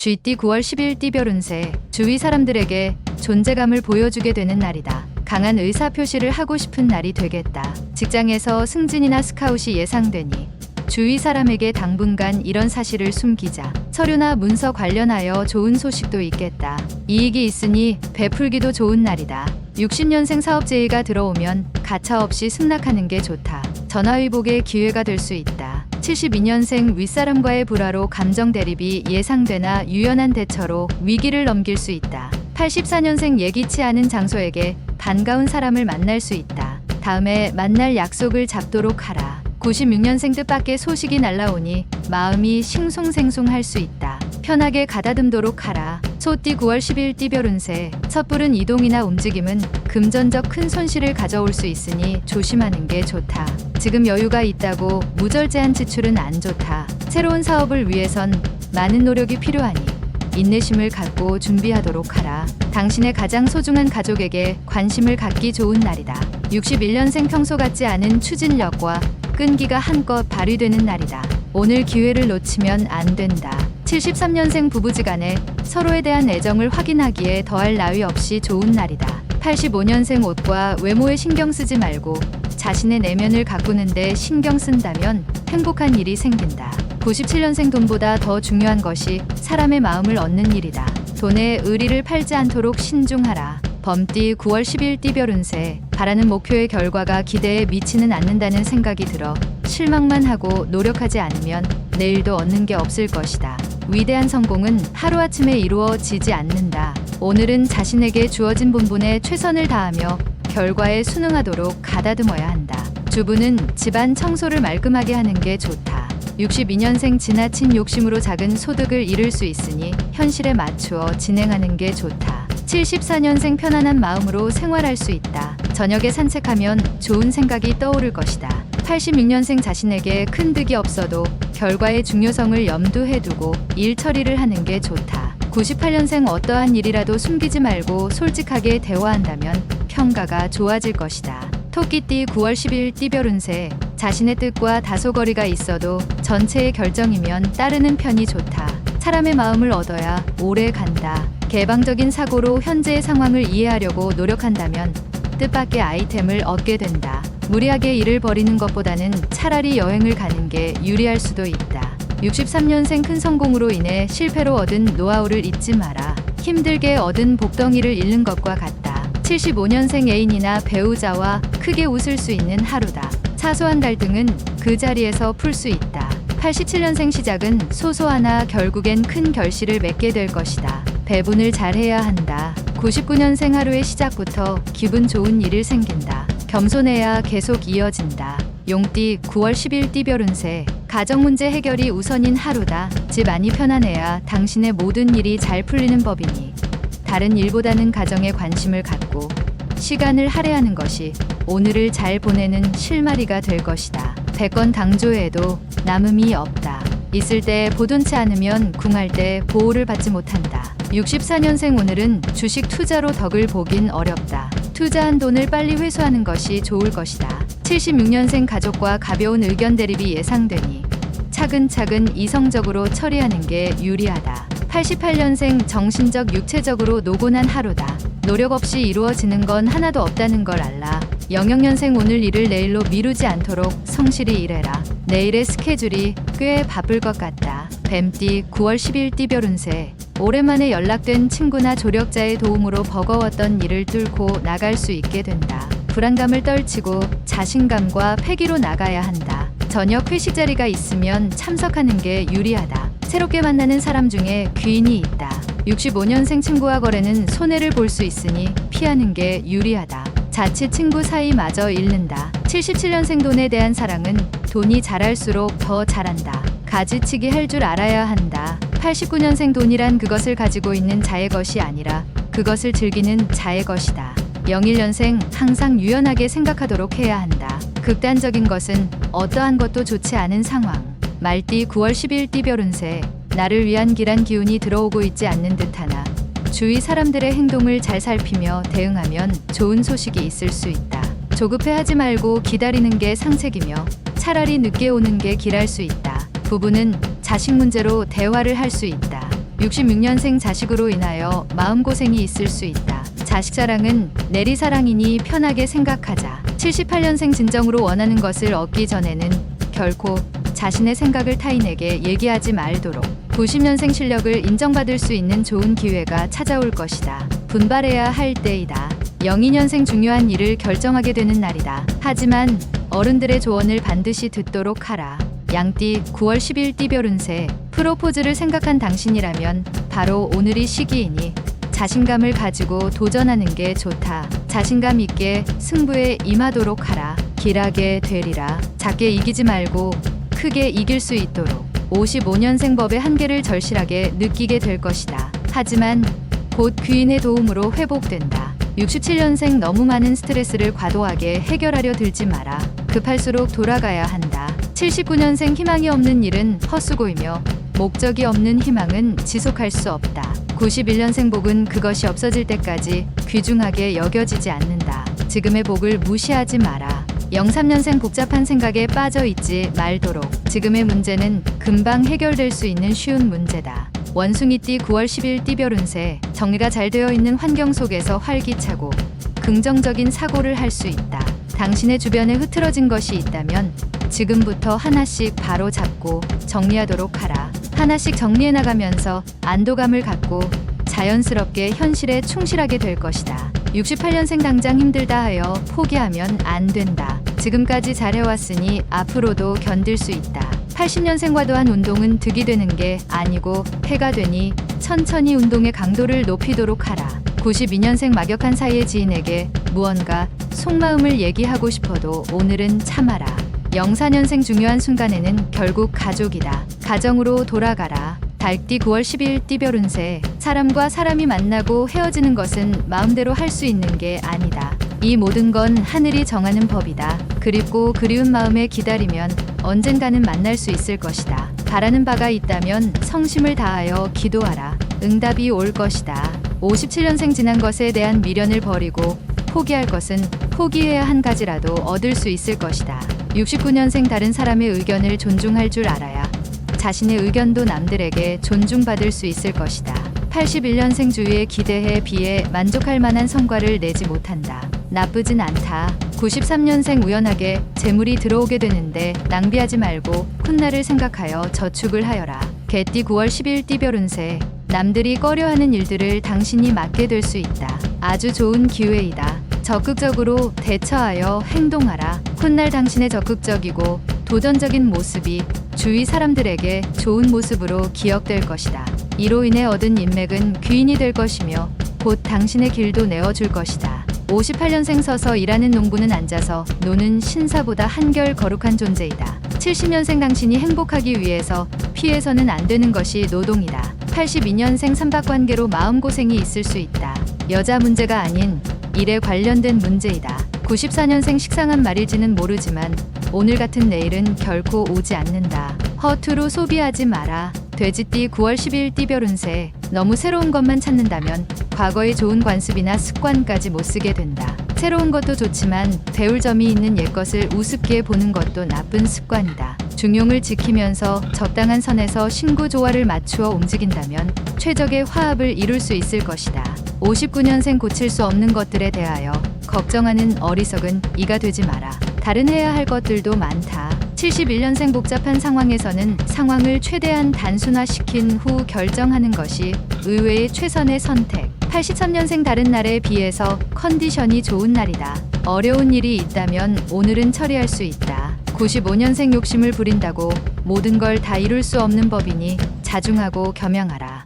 쥐띠 9월 10일 띠별 운세, 주위 사람들에게 존재감을 보여주게 되는 날이다. 강한 의사표시를 하고 싶은 날이 되겠다. 직장에서 승진이나 스카웃이 예상되니 주위 사람에게 당분간 이런 사실을 숨기자. 서류나 문서 관련하여 좋은 소식도 있겠다. 이익이 있으니 베풀기도 좋은 날이다. 60년생 사업제의가 들어오면 가차없이 승낙하는 게 좋다. 전화위복의 기회가 될 수 있다. 72년생 윗사람과의 불화로 감정 대립이 예상되나 유연한 대처로 위기를 넘길 수 있다. 84년생 예기치 않은 장소에게 반가운 사람을 만날 수 있다. 다음에 만날 약속을 잡도록 하라. 96년생 뜻밖의 소식이 날라오니 마음이 싱숭생숭할 수 있다. 편하게 가다듬도록 하라. 소띠 9월 10일 띠별 운세, 섣부른 이동이나 움직임은 금전적 큰 손실을 가져올 수 있으니 조심하는 게 좋다. 지금 여유가 있다고 무절제한 지출은 안 좋다. 새로운 사업을 위해선 많은 노력이 필요하니 인내심을 갖고 준비하도록 하라. 당신의 가장 소중한 가족에게 관심을 갖기 좋은 날이다. 61년생 평소 같지 않은 추진력과 끈기가 한껏 발휘되는 날이다. 오늘 기회를 놓치면 안 된다. 73년생 부부지간에 서로에 대한 애정을 확인하기에 더할 나위 없이 좋은 날이다. 85년생 옷과 외모에 신경 쓰지 말고 자신의 내면을 가꾸는데 신경 쓴다면 행복한 일이 생긴다. 97년생 돈보다 더 중요한 것이 사람의 마음을 얻는 일이다. 돈에 의리를 팔지 않도록 신중하라. 범띠 9월 10일 띠별 운세, 바라는 목표의 결과가 기대에 미치는 않는다는 생각이 들어 실망만 하고 노력하지 않으면 내일도 얻는 게 없을 것이다. 위대한 성공은 하루아침에 이루어지지 않는다. 오늘은 자신에게 주어진 본분에 최선을 다하며 결과에 순응하도록 가다듬어야 한다. 주부는 집안 청소를 말끔하게 하는 게 좋다. 62년생 지나친 욕심으로 작은 소득을 잃을 수 있으니 현실에 맞추어 진행하는 게 좋다. 74년생 편안한 마음으로 생활할 수 있다. 저녁에 산책하면 좋은 생각이 떠오를 것이다. 86년생 자신에게 큰 득이 없어도 결과의 중요성을 염두에 두고 일 처리를 하는 게 좋다. 98년생 어떠한 일이라도 숨기지 말고 솔직하게 대화한다면 평가가 좋아질 것이다. 토끼띠 9월 10일 띠별 운세, 자신의 뜻과 다소 거리가 있어도 전체의 결정이면 따르는 편이 좋다. 사람의 마음을 얻어야 오래 간다. 개방적인 사고로 현재의 상황을 이해하려고 노력한다면 뜻밖의 아이템을 얻게 된다. 무리하게 일을 벌이는 것보다는 차라리 여행을 가는 게 유리할 수도 있다. 63년생 큰 성공으로 인해 실패로 얻은 노하우를 잊지 마라. 힘들게 얻은 복덩이를 잃는 것과 같다. 75년생 애인이나 배우자와 크게 웃을 수 있는 하루다. 사소한 갈등은 그 자리에서 풀 수 있다. 87년생 시작은 소소하나 결국엔 큰 결실을 맺게 될 것이다. 배분을 잘해야 한다. 99년생 하루의 시작부터 기분 좋은 일이 생긴다. 겸손해야 계속 이어진다. 용띠 9월 10일 띠별 운세, 가정 문제 해결이 우선인 하루다. 집 안이 편안해야 당신의 모든 일이 잘 풀리는 법이니 다른 일보다는 가정에 관심을 갖고 시간을 할애하는 것이 오늘을 잘 보내는 실마리가 될 것이다. 100건 당조해도 남음이 없다. 있을 때 보돈치 않으면 궁할 때 보호를 받지 못한다. 64년생 오늘은 주식 투자로 덕을 보긴 어렵다. 투자한 돈을 빨리 회수하는 것이 좋을 것이다. 76년생 가족과 가벼운 의견 대립이 예상되니 차근차근 이성적으로 처리하는 게 유리하다. 88년생 정신적 육체적으로 노곤한 하루다. 노력 없이 이루어지는 건 하나도 없다는 걸 알라. 00년생 오늘 일을 내일로 미루지 않도록 성실히 일해라. 내일의 스케줄이 꽤 바쁠 것 같다. 뱀띠 9월 10일 띠별 운세, 오랜만에 연락된 친구나 조력자의 도움으로 버거웠던 일을 뚫고 나갈 수 있게 된다. 불안감을 떨치고 자신감과 패기로 나가야 한다. 저녁 회식 자리가 있으면 참석하는 게 유리하다. 새롭게 만나는 사람 중에 귀인이 있다. 65년생 친구와 거래는 손해를 볼 수 있으니 피하는 게 유리하다. 자칫 친구 사이마저 잃는다. 77년생 돈에 대한 사랑은 돈이 자랄수록 더 자란다. 가지치기 할 줄 알아야 한다. 89년생 돈이란 그것을 가지고 있는 자의 것이 아니라 그것을 즐기는 자의 것이다. 01년생 항상 유연하게 생각하도록 해야 한다. 극단적인 것은 어떠한 것도 좋지 않은 상황. 말띠 9월 10일 띠별 운세, 나를 위한 길한 기운이 들어오고 있지 않는 듯하나 주위 사람들의 행동을 잘 살피며 대응하면 좋은 소식이 있을 수 있다. 조급해하지 말고 기다리는 게 상책이며 차라리 늦게 오는 게 길할 수 있다. 부부는 자식 문제로 대화를 할 수 있다. 66년생 자식으로 인하여 마음고생이 있을 수 있다. 자식 사랑은 내리사랑이니 편하게 생각하자. 78년생 진정으로 원하는 것을 얻기 전에는 결코 자신의 생각을 타인에게 얘기하지 말도록. 90년생 실력을 인정받을 수 있는 좋은 기회가 찾아올 것이다. 분발해야 할 때이다. 02년생 중요한 일을 결정하게 되는 날이다. 하지만 어른들의 조언을 반드시 듣도록 하라. 양띠 9월 10일 띠별 운세. 프로포즈를 생각한 당신이라면 바로 오늘이 시기이니 자신감을 가지고 도전하는 게 좋다. 자신감 있게 승부에 임하도록 하라. 길하게 되리라. 작게 이기지 말고 크게 이길 수 있도록. 55년생 법의 한계를 절실하게 느끼게 될 것이다. 하지만 곧 귀인의 도움으로 회복된다. 67년생 너무 많은 스트레스를 과도하게 해결하려 들지 마라. 급할수록 돌아가야 한다. 79년생 희망이 없는 일은 헛수고이며 목적이 없는 희망은 지속할 수 없다. 91년생 복은 그것이 없어질 때까지 귀중하게 여겨지지 않는다. 지금의 복을 무시하지 마라. 03년생 복잡한 생각에 빠져 있지 말도록. 지금의 문제는 금방 해결될 수 있는 쉬운 문제다. 원숭이띠 9월 10일 띠별 운세. 정리가 잘 되어 있는 환경 속에서 활기차고 긍정적인 사고를 할 수 있다. 당신의 주변에 흐트러진 것이 있다면 지금부터 하나씩 바로 잡고 정리하도록 하라. 하나씩 정리해 나가면서 안도감을 갖고 자연스럽게 현실에 충실하게 될 것이다. 68년생 당장 힘들다 하여 포기하면 안 된다. 지금까지 잘해왔으니 앞으로도 견딜 수 있다. 80년생과도 한 운동은 득이 되는 게 아니고 해가 되니 천천히 운동의 강도를 높이도록 하라. 92년생 막역한 사이의 지인에게 무언가 속마음을 얘기하고 싶어도 오늘은 참아라. 04년생 중요한 순간에는 결국 가족이다. 가정으로 돌아가라. 달띠 9월 10일 띠별 운세. 사람과 사람이 만나고 헤어지는 것은 마음대로 할 수 있는 게 아니다. 이 모든 건 하늘이 정하는 법이다. 그립고 그리운 마음에 기다리면 언젠가는 만날 수 있을 것이다. 바라는 바가 있다면 성심을 다하여 기도하라. 응답이 올 것이다. 57년생 지난 것에 대한 미련을 버리고 포기할 것은 포기해야 한 가지라도 얻을 수 있을 것이다. 69년생 다른 사람의 의견을 존중할 줄 알아야 자신의 의견도 남들에게 존중받을 수 있을 것이다. 81년생 주위의 기대에 비해 만족할 만한 성과를 내지 못한다. 나쁘진 않다. 93년생 우연하게 재물이 들어오게 되는데 낭비하지 말고 훗날을 생각하여 저축을 하여라. 개띠 9월 10일 띠별 운세. 남들이 꺼려하는 일들을 당신이 맡게 될 수 있다. 아주 좋은 기회이다. 적극적으로 대처하여 행동하라. 훗날 당신의 적극적이고 도전적인 모습이 주위 사람들에게 좋은 모습으로 기억될 것이다. 이로 인해 얻은 인맥은 귀인이 될 것이며 곧 당신의 길도 내어줄 것이다. 58년생 서서 일하는 농부는 앉아서 노는 신사보다 한결 거룩한 존재이다. 70년생 당신이 행복하기 위해서 피해서는 안 되는 것이 노동이다. 82년생 삼박관계로 마음고생이 있을 수 있다. 여자 문제가 아닌 일에 관련된 문제이다. 94년생 식상한 말일지는 모르지만 오늘 같은 내일은 결코 오지 않는다. 허투루 소비하지 마라. 돼지띠 9월 10일 띠별 운세. 너무 새로운 것만 찾는다면 과거의 좋은 관습이나 습관까지 못 쓰게 된다. 새로운 것도 좋지만 배울 점이 있는 옛것을 우습게 보는 것도 나쁜 습관이다. 중용을 지키면서 적당한 선에서 신구조화를 맞추어 움직인다면 최적의 화합을 이룰 수 있을 것이다. 59년생 고칠 수 없는 것들에 대하여 걱정하는 어리석은 이가 되지 마라. 다른 해야 할 것들도 많다. 71년생 복잡한 상황에서는 상황을 최대한 단순화시킨 후 결정하는 것이 의외의 최선의 선택. 83년생 다른 날에 비해서 컨디션이 좋은 날이다. 어려운 일이 있다면 오늘은 처리할 수 있다. 95년생 욕심을 부린다고 모든 걸 다 이룰 수 없는 법이니 자중하고 겸양하라.